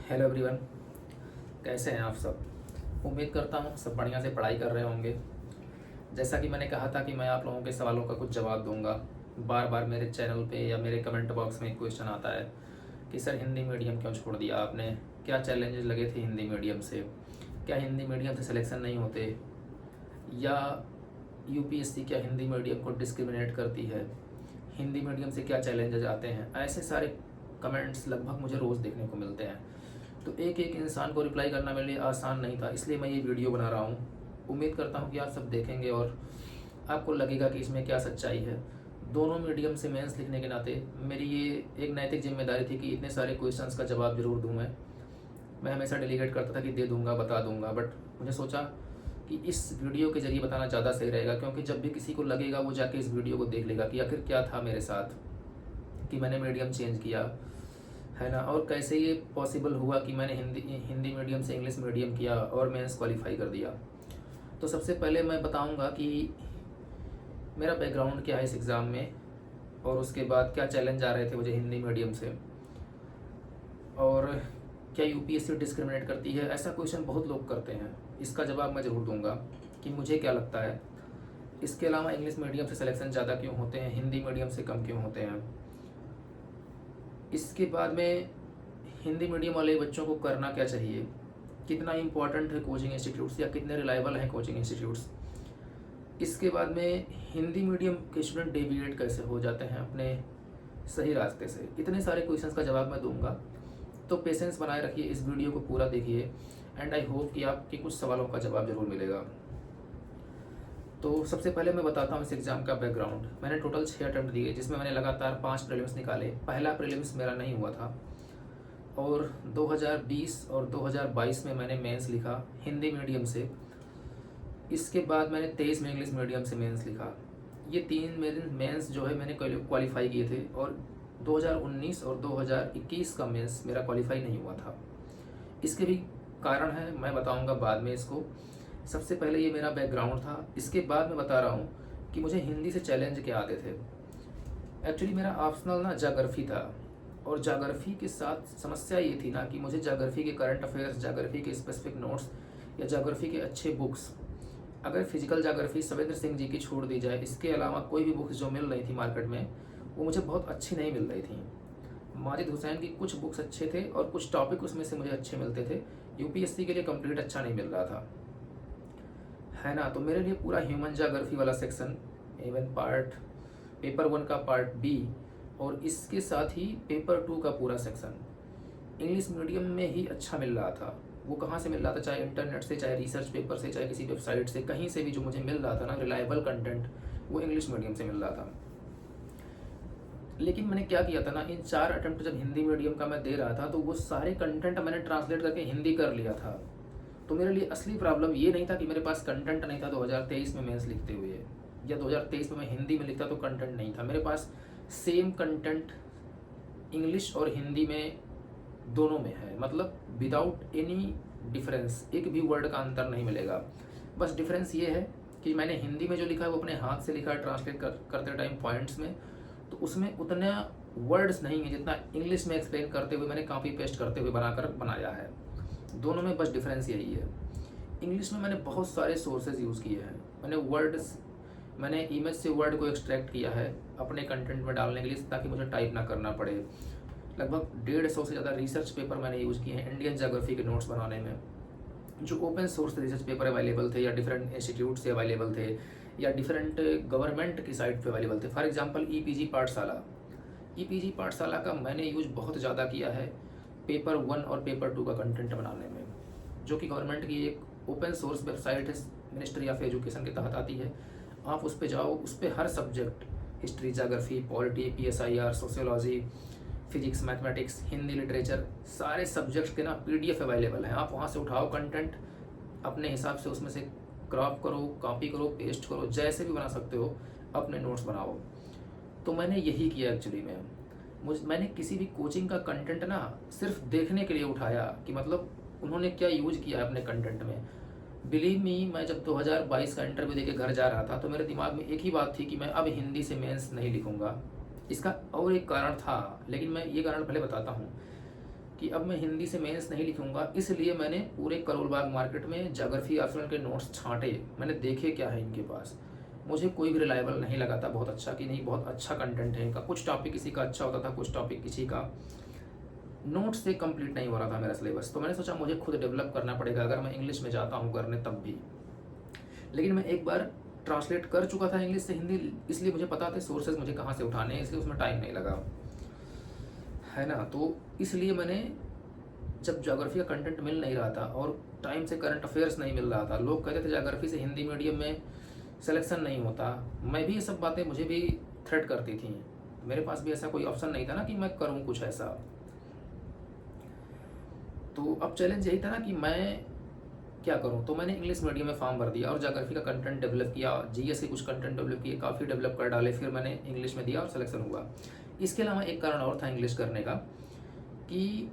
Hello everyone, कैसे हैं आप सब। उम्मीद करता हूँ सब बढ़िया से पढ़ाई कर रहे होंगे। जैसा कि मैंने कहा था कि मैं आप लोगों के सवालों का कुछ जवाब दूंगा। बार बार मेरे चैनल पे या मेरे कमेंट बॉक्स में एक क्वेश्चन आता है कि सर हिंदी मीडियम क्यों छोड़ दिया आपने, क्या चैलेंजेस लगे थे हिंदी मीडियम से, क्या हिंदी मीडियम से सिलेक्शन नहीं होते, या यूपीएससी क्या हिंदी मीडियम को डिस्क्रिमिनेट करती है, हिंदी मीडियम से क्या चैलेंजेस आते हैं। ऐसे सारे कमेंट्स लगभग मुझे रोज़ देखने को मिलते हैं। तो एक एक इंसान को रिप्लाई करना मेरे लिए आसान नहीं था, इसलिए मैं ये वीडियो बना रहा हूँ। उम्मीद करता हूँ कि आप सब देखेंगे और आपको लगेगा कि इसमें क्या सच्चाई है। दोनों मीडियम से मेंस लिखने के नाते मेरी ये एक नैतिक जिम्मेदारी थी कि इतने सारे क्वेश्चंस का जवाब ज़रूर दूँ। मैं हमेशा डेलीगेट करता था कि दे दूँगा, बता दूँगा, बट मुझे सोचा कि इस वीडियो के ज़रिए बताना ज़्यादा सही रहेगा, क्योंकि जब भी किसी को लगेगा वो जाके इस वीडियो को देख लेगा कि आखिर क्या था मेरे साथ कि मैंने मीडियम चेंज किया, है ना, और कैसे ये पॉसिबल हुआ कि मैंने हिंदी मीडियम से इंग्लिश मीडियम किया और मेंस क्वालिफाई कर दिया। तो सबसे पहले मैं बताऊंगा कि मेरा बैकग्राउंड क्या है इस एग्ज़ाम में, और उसके बाद क्या चैलेंज आ रहे थे मुझे हिंदी मीडियम से, और क्या यूपीएससी डिस्क्रिमिनेट करती है। ऐसा क्वेश्चन बहुत लोग करते हैं, इसका जवाब मैं ज़रूर दूंगा कि मुझे क्या लगता है। इसके अलावा इंग्लिश मीडियम से सिलेक्शन ज़्यादा क्यों होते हैं, हिंदी मीडियम से कम क्यों होते हैं। इसके बाद में हिंदी मीडियम वाले बच्चों को करना क्या चाहिए, कितना इम्पोर्टेंट है कोचिंग इंस्टीट्यूट्स या कितने रिलायबल हैं कोचिंग इंस्टीट्यूट्स। इसके बाद में हिंदी मीडियम के स्टूडेंट डेविएट कैसे हो जाते हैं अपने सही रास्ते से। इतने सारे क्वेश्चंस का जवाब मैं दूंगा, तो पेशेंस बनाए रखिए, इस वीडियो को पूरा देखिए एंड आई होप कि आपके कुछ सवालों का जवाब ज़रूर मिलेगा। तो सबसे पहले मैं बताता हूँ इस एग्ज़ाम का बैकग्राउंड। मैंने टोटल 6 अटैम्प्ट दिए, जिसमें मैंने लगातार 5 प्रीलिम्स निकाले। पहला प्रीलिम्स मेरा नहीं हुआ था, और 2020 और 2022 में मैंने मेंस लिखा हिंदी मीडियम से। इसके बाद मैंने 23 में इंग्लिश मीडियम से मेंस लिखा। ये 3 मेरे मेंस जो है मैंने क्वालिफाई किए थे, और 2019 और 2021 का मेंस मेरा क्वालिफाई नहीं हुआ था। इसके भी कारण है, मैं बताऊंगा बाद में इसको। सबसे पहले ये मेरा बैकग्राउंड था, इसके बाद मैं बता रहा हूँ कि मुझे हिंदी से चैलेंज क्या आते थे। एक्चुअली मेरा ऑप्शनल ना जाग्राफी था, और जाग्राफी के साथ समस्या ये थी ना कि मुझे जाग्राफी के करंट अफेयर्स, जाग्राफी के स्पेसिफिक नोट्स या जाग्राफी के अच्छे बुक्स, अगर फिजिकल जाग्राफी सवेंद्र सिंह जी की छोड़ दी जाए, इसके अलावा कोई भी बुक्स जो मिल रही थी मार्केट में वो मुझे बहुत अच्छी नहीं मिल रही थी। माजिद हुसैन की कुछ बुक्स अच्छे थे और कुछ टॉपिक उसमें से मुझे अच्छे मिलते थे, यूपीएससी के लिए कंप्लीट अच्छा नहीं मिल रहा था, है ना। तो मेरे लिए पूरा ह्यूमन जाग्राफी वाला सेक्शन, इवन पार्ट पेपर 1 का पार्ट बी, और इसके साथ ही पेपर 2 का पूरा सेक्शन इंग्लिश मीडियम में ही अच्छा मिल रहा था। वो कहाँ से मिल रहा था, चाहे इंटरनेट से, चाहे रिसर्च पेपर से, चाहे किसी वेबसाइट से, कहीं से भी जो मुझे मिल रहा था ना रिलायबल कंटेंट, वो इंग्लिश मीडियम से मिल रहा था। लेकिन मैंने क्या किया था ना, इन 4 अटेम्प्ट जब हिंदी मीडियम का मैं दे रहा था तो वो सारे कंटेंट मैंने ट्रांसलेट करके हिंदी कर लिया था। तो मेरे लिए असली प्रॉब्लम ये नहीं था कि मेरे पास कंटेंट नहीं था 2023 में मेंस लिखते हुए, या 2023 में मैं हिंदी में लिखता तो कंटेंट नहीं था। मेरे पास सेम कंटेंट इंग्लिश और हिंदी में दोनों में है, मतलब विदाउट एनी डिफरेंस, एक भी वर्ड का अंतर नहीं मिलेगा। बस डिफरेंस ये है कि मैंने हिंदी में जो लिखा है वो अपने हाथ से लिखा है, ट्रांसलेट करते टाइम पॉइंट्स में, तो उसमें उतने वर्ड्स नहीं है जितना इंग्लिश में एक्सप्लेन करते हुए मैंने कॉपी पेस्ट करते हुए बनाया है। दोनों में बस डिफरेंस यही है। इंग्लिश में मैंने बहुत सारे सोर्सेज यूज़ किए हैं, मैंने इमेज से वर्ड को एक्सट्रैक्ट किया है अपने कंटेंट में डालने के लिए, ताकि मुझे टाइप ना करना पड़े। लगभग 150 से ज़्यादा रिसर्च पेपर मैंने यूज़ किए हैं इंडियन ज्योग्राफी के नोट्स बनाने में, जो open source research paper available थे, या डिफरेंट इंस्टीट्यूट से अवेलेबल थे, या डिफरेंट गवर्नमेंट की साइट पे अवेलेबल थे। फॉर एग्जांपल ईपीजी पाठशाला का मैंने यूज बहुत ज़्यादा किया है पेपर 1 और पेपर 2 का कंटेंट बनाने में, जो कि गवर्नमेंट की एक ओपन सोर्स वेबसाइट है, मिनिस्ट्री ऑफ एजुकेशन के तहत आती है। आप उस पर जाओ, उस पर हर subject, history, geography, polity, PSIR, sociology, physics, mathematics, Hindi literature, सारे सब्जेक्ट्स के ना पीडीएफ अवेलेबल हैं। आप वहाँ से उठाओ कंटेंट, अपने हिसाब से उसमें से क्रॉप करो, कॉपी करो, पेस्ट करो, जैसे भी बना सकते हो, अपने नोट्स बनाओ। तो मैंने यही किया एक्चुअली में। मैंने किसी भी कोचिंग का कंटेंट ना सिर्फ देखने के लिए उठाया कि मतलब उन्होंने क्या यूज किया है अपने कंटेंट में। बिलीव मी, मैं जब 2022 का इंटरव्यू देके घर जा रहा था तो मेरे दिमाग में एक ही बात थी कि मैं अब हिंदी से मेंस नहीं लिखूंगा। इसका और एक कारण था, लेकिन मैं ये कारण पहले बताता हूँ कि अब मैं हिंदी से मेंस नहीं लिखूंगा, इसलिए मैंने पूरे करोल बाग मार्केट में ज्योग्राफी ऑप्शनल के नोट्स छांटे, मैंने देखे क्या है इनके पास। मुझे कोई भी रिलायबल नहीं लगा था बहुत अच्छा, कि नहीं बहुत अच्छा कंटेंट है इनका। कुछ टॉपिक किसी का अच्छा होता था, कुछ टॉपिक किसी का नोट से कंप्लीट नहीं हो रहा था मेरा सिलेबस। तो मैंने सोचा मुझे खुद डेवलप करना पड़ेगा अगर मैं इंग्लिश में जाता हूँ करने तब भी। लेकिन मैं एक बार ट्रांसलेट कर चुका था इंग्लिश से हिंदी, इसलिए मुझे पता थे सोर्सेज मुझे कहाँ से उठाने हैं, इसलिए उसमें टाइम नहीं लगा, है ना। तो इसलिए मैंने जब ज्योग्राफी का कंटेंट मिल नहीं रहा था और टाइम से करंट अफेयर्स नहीं मिल रहा था, लोग कहते थे ज्योग्राफी से हिंदी मीडियम में सिलेक्शन नहीं होता, मैं भी ये सब बातें मुझे भी थ्रेट करती थी। मेरे पास भी ऐसा कोई ऑप्शन नहीं था ना कि मैं करूँ कुछ ऐसा। तो अब चैलेंज यही था ना कि मैं क्या करूं। तो मैंने इंग्लिश मीडियम में फॉर्म भर दिया और ज्योग्राफी का कंटेंट डेवलप किया, जीएस के कुछ कंटेंट डेवलप किए, काफ़ी डेवलप कर डाले, फिर मैंने इंग्लिश में दिया और सिलेक्शन हुआ। इसके अलावा एक कारण और था इंग्लिश करने का, कि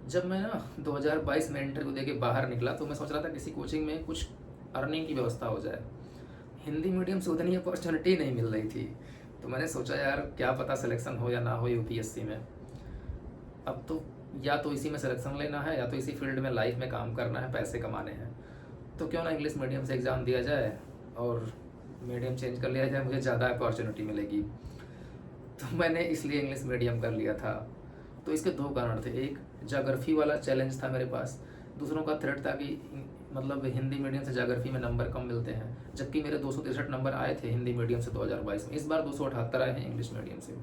जब मैं ना 2022 में इंटरव्यू देके बाहर निकला तो मैं सोच रहा था किसी कोचिंग में कुछ अर्निंग की व्यवस्था हो जाए। हिंदी मीडियम से उतनी अपॉर्चुनिटी नहीं मिल रही थी, तो मैंने सोचा यार क्या पता सिलेक्शन हो या ना हो यूपीएससी में। अब तो या तो इसी में सिलेक्शन लेना है या तो इसी फील्ड में लाइफ में काम करना है, पैसे कमाने हैं, तो क्यों ना इंग्लिश मीडियम से एग्ज़ाम दिया जाए और मीडियम चेंज कर लिया जाए, मुझे ज़्यादा अपॉर्चुनिटी मिलेगी। तो मैंने इसलिए इंग्लिश मीडियम कर लिया था। तो इसके दो कारण थे, एक ज्योग्राफी वाला चैलेंज था मेरे पास, दूसरों का थ्रेट था कि मतलब हिंदी मीडियम से ज्योग्राफी में नंबर कम मिलते हैं, जबकि मेरे 263 नंबर आए थे हिंदी मीडियम से 2022 में, इस बार 278 आए हैं इंग्लिश मीडियम से,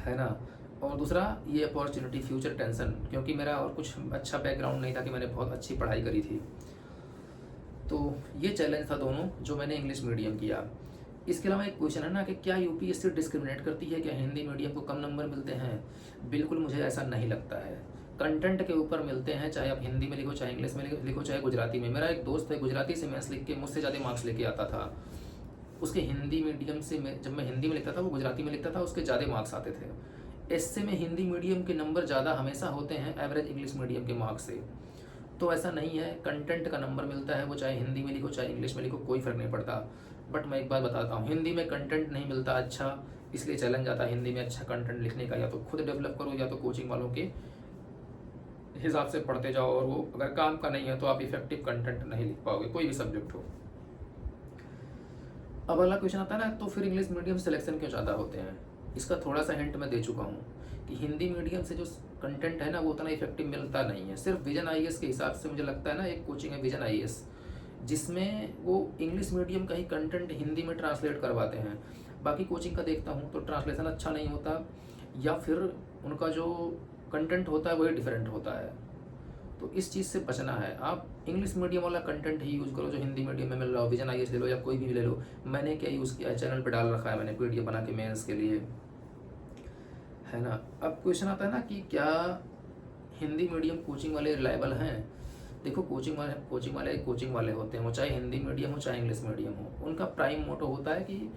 है ना। और दूसरा ये अपॉर्चुनिटी फ्यूचर टेंशन, क्योंकि मेरा और कुछ अच्छा बैकग्राउंड नहीं था कि मैंने बहुत अच्छी पढ़ाई करी थी। तो ये चैलेंज था दोनों जो मैंने इंग्लिश मीडियम किया। इसके अलावा एक क्वेश्चन है ना कि क्या यूपीएससी डिस्क्रिमिनेट करती है, क्या हिंदी मीडियम को कम नंबर मिलते हैं? बिल्कुल मुझे ऐसा नहीं लगता है। कंटेंट के ऊपर मिलते हैं, चाहे आप हिंदी में लिखो, चाहे इंग्लिश में लिखो, चाहे गुजराती में। मेरा एक दोस्त है गुजराती से मैथ्स लिख के मुझसे ज़्यादा मार्क्स लेके आता था, उसके हिंदी मीडियम से जब मैं हिंदी में लिखता था वो गुजराती में लिखता था, उसके ज़्यादा मार्क्स आते थे। एससे में हिंदी मीडियम के नंबर ज़्यादा हमेशा होते हैं एवरेज इंग्लिश मीडियम के मार्क्स से। तो ऐसा नहीं है, कंटेंट का नंबर मिलता है, वो चाहे हिंदी में लिखो चाहे इंग्लिश में लिखो, कोई फ़र्क नहीं पड़ता। बट मैं एक बात बताता हूँ, हिंदी में कंटेंट नहीं मिलता अच्छा, इसलिए चैलेंज आता है हिंदी में अच्छा कंटेंट लिखने का। या तो खुद डेवलप करो या तो कोचिंग वालों के हिसाब से पढ़ते जाओ, और वो अगर काम का नहीं है तो आप इफेक्टिव कंटेंट नहीं लिख पाओगे, कोई भी सब्जेक्ट हो। अब अगला क्वेश्चन आता है ना, तो फिर इंग्लिश मीडियम सिलेक्शन क्यों ज़्यादा होते हैं? इसका थोड़ा सा हिंट मैं दे चुका हूँ कि हिंदी मीडियम से जो कंटेंट है ना वो उतना इफेक्टिव मिलता नहीं है। सिर्फ विजन आईएएस के हिसाब से मुझे लगता है ना, एक कोचिंग है विजन आईएएस, जिसमें वो इंग्लिश मीडियम का ही कंटेंट हिंदी में ट्रांसलेट करवाते हैं। बाकी कोचिंग का देखता हूँ तो ट्रांसलेशन अच्छा नहीं होता, या फिर उनका जो कंटेंट होता है वही डिफरेंट होता है। तो इस चीज़ से बचना है। आप इंग्लिश मीडियम वाला कंटेंट ही यूज़ करो जो हिंदी मीडियम में मिल रहा हो। विजन आईएएस ले लो या कोई भी ले लो। मैंने क्या यूज़ किया है, चैनल पे डाल रखा है मैंने पीडीएफ बना के मेंस के लिए, है ना। अब क्वेश्चन आता है ना कि क्या हिंदी मीडियम कोचिंग वाले रिलायबल हैं? देखो कोचिंग वाले होते हैं, वो चाहे हिंदी मीडियम हो चाहे इंग्लिश मीडियम हो, उनका प्राइम मोटो होता है कि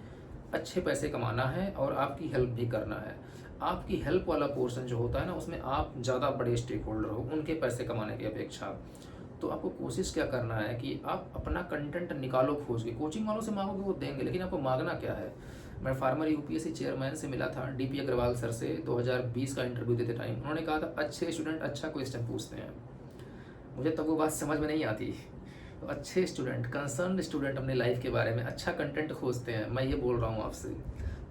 अच्छे पैसे कमाना है और आपकी हेल्प भी करना है। आपकी हेल्प वाला पोर्शन जो होता है ना, उसमें आप ज़्यादा बड़े स्टेक होल्डर हो उनके पैसे कमाने की अपेक्षा। तो आपको कोशिश क्या करना है कि आप अपना कंटेंट निकालो खोज के। कोचिंग वालों से मांगोगे वो देंगे, लेकिन आपको मांगना क्या है। मैं फार्मर यूपीएससी चेयरमैन से मिला था, डीपी अग्रवाल सर से, 2020 का इंटरव्यू देते टाइम। उन्होंने कहा था अच्छे स्टूडेंट अच्छा क्वेश्चन पूछते हैं। मुझे तब वो बात समझ में नहीं आती। तो अच्छे स्टूडेंट, कंसर्न स्टूडेंट अपने लाइफ के बारे में अच्छा कंटेंट खोजते हैं, मैं ये बोल रहा हूँ आपसे।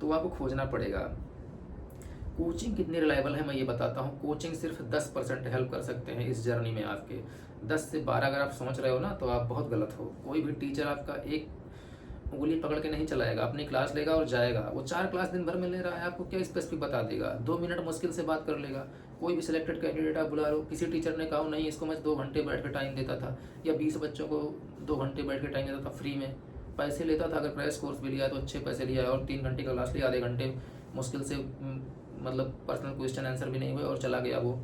तो आपको खोजना पड़ेगा। कोचिंग कितनी रिलायबल है मैं ये बताता हूँ। कोचिंग सिर्फ 10% हेल्प कर सकते हैं इस जर्नी में आपके। 10 से 12 अगर आप सोच रहे हो ना तो आप बहुत गलत हो। कोई भी टीचर आपका एक उंगली पकड़ के नहीं चलाएगा, अपनी क्लास लेगा और जाएगा। वो 4 क्लास दिन भर में ले रहा है, आपको क्या स्पेसिफिक बता देगा? 2 मिनट मुश्किल से बात कर लेगा। कोई भी सिलेक्टेड कैंडिडेट आप बुला लो, किसी टीचर ने कहा नहीं इसको मैं 2 घंटे बैठ के टाइम देता था, या 20 बच्चों को 2 घंटे बैठ के टाइम देता था फ्री में, पैसे लेता था। अगर क्रैश कोर्स भी लिया तो अच्छे पैसे लिया है, और 3 घंटे का क्लास लिया, आधे घंटे मुश्किल से मतलब पर्सनल क्वेश्चन आंसर भी नहीं हुए और चला गया वो।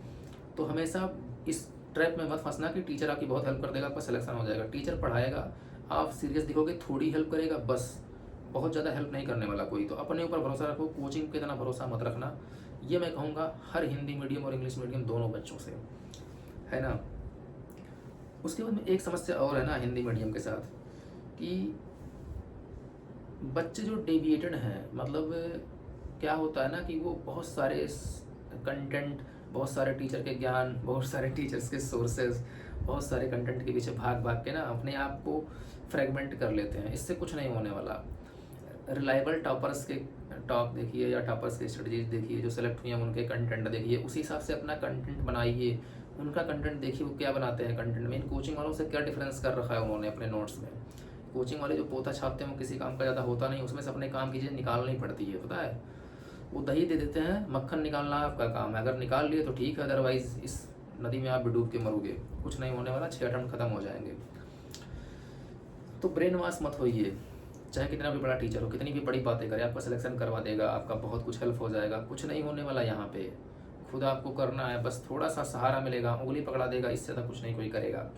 तो हमेशा इस ट्रैप में मत फंसना कि टीचर आपकी बहुत हेल्प कर देगा, आपका सिलेक्शन हो जाएगा। टीचर पढ़ाएगा, आप सीरियस दिखोगे, थोड़ी हेल्प करेगा बस, बहुत ज़्यादा हेल्प नहीं करने वाला कोई। तो अपने ऊपर भरोसा रखो, कोचिंग के इतना भरोसा मत रखना। ये मैं कहूँगा हर हिंदी मीडियम और इंग्लिश मीडियम दोनों बच्चों से, है ना। उसके बाद में एक समस्या और है ना हिंदी मीडियम के साथ, कि बच्चे जो डेविएटेड हैं, मतलब क्या होता है ना कि वो बहुत सारे कंटेंट, बहुत सारे टीचर के ज्ञान, बहुत सारे टीचर्स के सोर्सेज, बहुत सारे कंटेंट के पीछे भाग भाग के ना अपने आप को फ्रेगमेंट कर लेते हैं। इससे कुछ नहीं होने वाला। रिलायबल टॉपर्स के टॉक देखिए या टॉपर्स की स्ट्रेटजीज देखिए, जो सेलेक्ट हुई हैं उनके कंटेंट देखिए, उसी हिसाब से अपना कंटेंट बनाइए। उनका कंटेंट देखिए वो क्या बनाते हैं कंटेंट में। इन कोचिंग वालों से क्या डिफरेंस कर रखा है उन्होंने अपने नोट्स में। कोचिंग वाले जो पोता छापते हैं वो किसी काम का ज़्यादा होता नहीं, उसमें से अपने काम की चीज़ें निकालनी पड़ती है, पता है। वो दही दे देते हैं, मक्खन निकालना आपका काम है। अगर निकाल लिए तो ठीक है, अदरवाइज इस नदी में आप भी डूब के मरोगे। कुछ नहीं होने वाला, 6 अटेम्प्ट खत्म हो जाएंगे। तो ब्रेन वॉश मत होइए। चाहे कितना भी बड़ा टीचर हो, कितनी भी बड़ी बातें करे, आपका सिलेक्शन करवा देगा, आपका बहुत कुछ हेल्प हो जाएगा, कुछ नहीं होने वाला यहाँ पे। खुद आपको करना है, बस थोड़ा सा सहारा मिलेगा, उंगली पकड़ा देगा, इससे ज़्यादा कुछ नहीं कोई करेगा।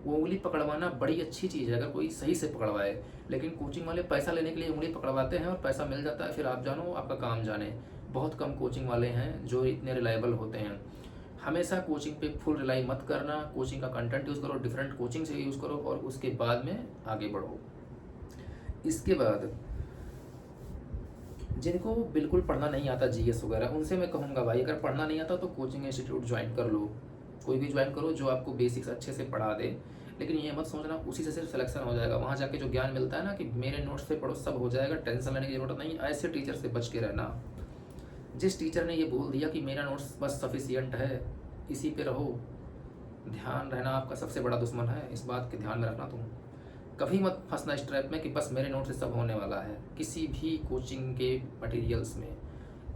वो उंगली पकड़वाना बड़ी अच्छी चीज़ है अगर कोई सही से पकड़वाए, लेकिन कोचिंग वाले पैसा लेने के लिए उंगली पकड़वाते हैं और पैसा मिल जाता है, फिर आप जानो आपका काम जाने। बहुत कम कोचिंग वाले हैं जो इतने रिलायबल होते हैं। हमेशा कोचिंग पे फुल रिलाई मत करना। कोचिंग का कंटेंट यूज़ करो, डिफरेंट कोचिंग से यूज़ करो और उसके बाद में आगे बढ़ो। इसके बाद जिनको बिल्कुल पढ़ना नहीं आता जीएस वगैरह, उनसे मैं कहूँगा भाई अगर पढ़ना नहीं आता तो कोचिंग इंस्टीट्यूट ज्वाइन कर लो। कोई भी ज्वाइन करो जो आपको बेसिक्स अच्छे से पढ़ा दे, लेकिन ये मत सोचना उसी से सिर्फ सिलेक्शन हो जाएगा। वहाँ जाके जो ज्ञान मिलता है ना कि मेरे नोट्स से पढ़ो सब हो जाएगा, टेंशन लेने की जरूरत नहीं। ऐसे टीचर से बच के रहना। जिस टीचर ने ये बोल दिया कि मेरा नोट्स बस सफिशियंट है, इसी पे रहो, ध्यान रहना आपका सबसे बड़ा दुश्मन है। इस बात के ध्यान में रखना तुम। कभी मत फंसना इस ट्रैप में कि बस मेरे नोट से सब होने वाला है। किसी भी कोचिंग के मटेरियल्स में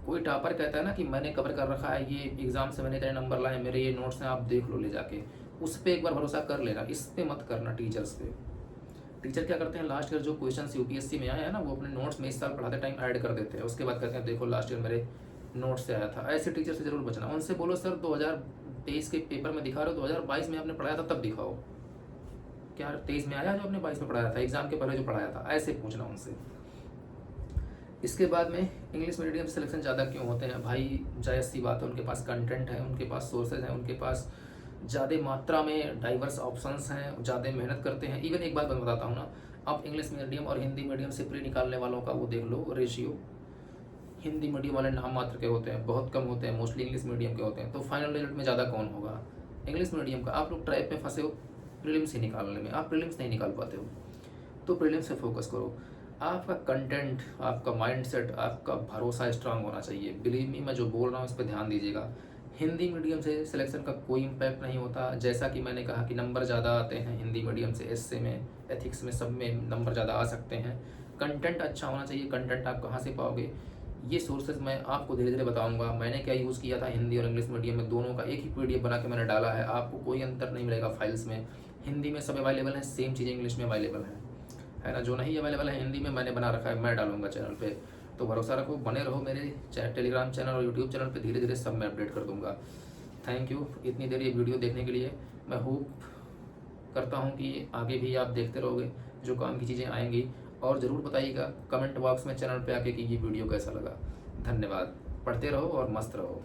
कोई टॉपर कहता है ना कि मैंने कवर कर रखा है, ये एग्ज़ाम से मैंने इतने नंबर लाए, मेरे ये नोट्स हैं, आप देख लो ले जाके, उस पर एक बार भरोसा कर लेना। इस पे मत करना टीचर्स पे। टीचर क्या करते हैं, लास्ट ईयर जो क्वेश्चन यूपीएससी में आए हैं ना वो अपने नोट्स में इस साल पढ़ाते टाइम ऐड कर देते हैं। उसके बाद कहते हैं देखो लास्ट ईयर मेरे नोट्स से आया था। ऐसे टीचर से जरूर बचना। उनसे बोलो सर 2023 के पेपर में दिखा रहे हो, 2022 में आपने पढ़ाया था तब दिखाओ। क्या 23 में आया जो आपने 22 में पढ़ाया था, एग्जाम के पहले जो पढ़ाया था, ऐसे पूछना उनसे। इसके बाद में इंग्लिश मीडियम सिलेक्शन ज़्यादा क्यों होते हैं भाई, जायज़ सी बात है, उनके पास कंटेंट है, उनके पास सोर्सेज हैं, उनके पास ज़्यादा मात्रा में डाइवर्स ऑप्शंस हैं, ज़्यादा मेहनत करते हैं। इवन एक बात मैं बताता हूँ ना, आप इंग्लिश मीडियम और हिंदी मीडियम से प्री निकालने वालों का वो देख लो रेशियो। हिंदी मीडियम वाले नाम मात्र के होते हैं, बहुत कम होते हैं, मोस्टली इंग्लिश मीडियम के होते हैं। तो फाइनल रिजल्ट में ज़्यादा कौन होगा, इंग्लिश मीडियम का। आप लोग ट्रैप में फंसे हो प्रीलिम्स ही निकालने में, आप प्रीलिम्स नहीं निकाल पाते हो, तो प्रीलिम्स से फोकस करो। आपका कंटेंट, आपका माइंडसेट, आपका भरोसा स्ट्रांग होना चाहिए। बिलीव मी, मैं जो बोल रहा हूँ इस पर ध्यान दीजिएगा। हिंदी मीडियम से सिलेक्शन का कोई इम्पैक्ट नहीं होता। जैसा कि मैंने कहा कि नंबर ज़्यादा आते हैं हिंदी मीडियम से, एसए में, एथिक्स में, सब में नंबर ज़्यादा आ सकते हैं। कंटेंट अच्छा होना चाहिए। कंटेंट आप कहाँ से पाओगे, ये सोर्सेज मैं आपको धीरे धीरे बताऊंगा। मैंने क्या यूज़ किया था हिंदी और इंग्लिश मीडियम में, दोनों का एक ही पीडीएफ बना के मैंने डाला है। आपको कोई अंतर नहीं मिलेगा फाइल्स में। हिंदी में सब अवेलेबल है, सेम चीज़ें इंग्लिश में अवेलेबल है ना। जो नहीं अवेलेबल है हिंदी में मैंने बना रखा है, मैं डालूंगा चैनल पे। तो भरोसा रखो, बने रहो मेरे टेलीग्राम चैनल और यूट्यूब चैनल पे, धीरे धीरे सब मैं अपडेट कर दूंगा। थैंक यू इतनी देर ये वीडियो देखने के लिए। मैं होप करता हूँ कि आगे भी आप देखते रहोगे, जो काम की चीज़ें आएंगी। और ज़रूर बताइएगा कमेंट बॉक्स में चैनल पे आके कि ये वीडियो कैसा लगा। धन्यवाद। पढ़ते रहो और मस्त रहो।